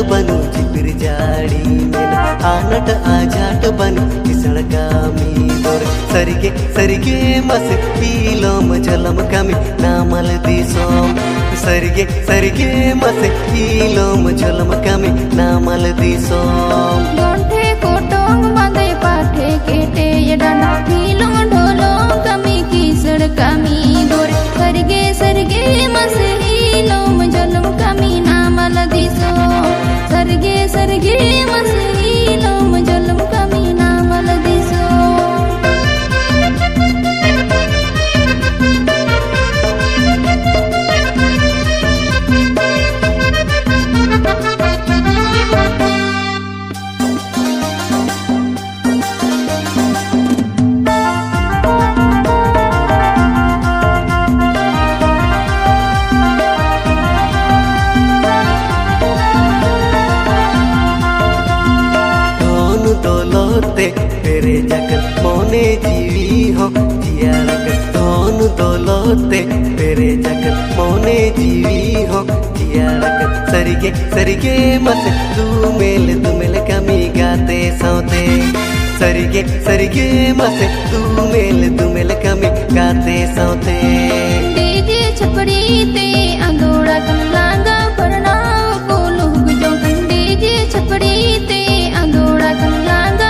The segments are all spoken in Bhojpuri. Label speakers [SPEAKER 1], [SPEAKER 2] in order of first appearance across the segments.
[SPEAKER 1] बनु चिपिर जाड़ी मेन आनट आजाट बनु किसण कामी दोर सरिगे सरिगे मस ईलोम जलम कमी नामल दिसोम सरिगे सरिगे मस ईलोम जलम कमी नामल दिसोम
[SPEAKER 2] गोंठे कोटोंग बांधे पाठे केटे यडना नीलों ढोलों कमी किसण कामी दोर सरिगे सरिगे मस ईलोम जलम कमी नामल दिसोम सरगे सरगे मस ईलोम जलम कमी नामल दिसोम
[SPEAKER 1] तेरे जगन मोने जीवी हो जिया रगन दोनों दौलते तेरे जगन मोने जीवी हो जिया रगन सरिगे सरिगे मस तू मेल कमी गाते सौते सरिगे सरिगे मस तू मेल कमी गाते सौते
[SPEAKER 2] डीजे छपड़ी ते अंदोड़ा कमलांगा परना को लोग जो डीजे छपड़ी ते अंदोड़ा कमलांगा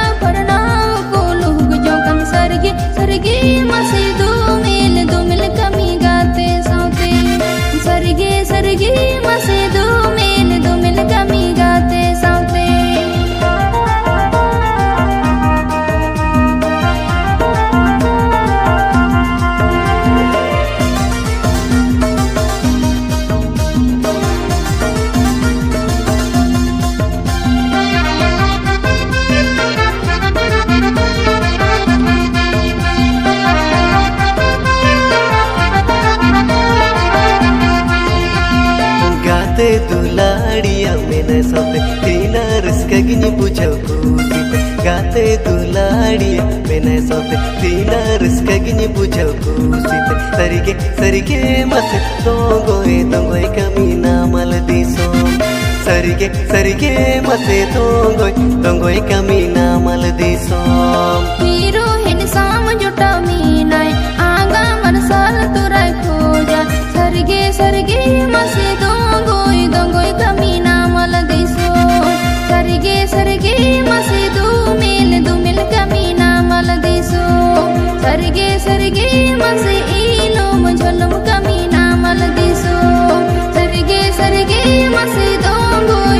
[SPEAKER 2] सरगे सरगे मसे दो मिल कमी गाते सौते सरगे सरगे मसे दो मिल कमी गाते सौते
[SPEAKER 1] दुलाड़िया मैंने सोते तीना रिस्क गिनी बुझो कूसीते गाते दुलाड़िया मैंने सोते तीना रिस्क गिनी बुझो कूसीते सरिगे सरिगे मस दोंगोए कमी नामल दिसो सरिगे सरिगे मसे दोंगोए कमी नामल दिसो
[SPEAKER 2] हीरो हिन साम जुटा मीनाय आगा मन साल तुराय खोजा सरगे सरगे मसे दोंगोय कमी नामल दिसो सरगे सरगे मसे दो मिल कमी नामल दिसो सरगे सरगे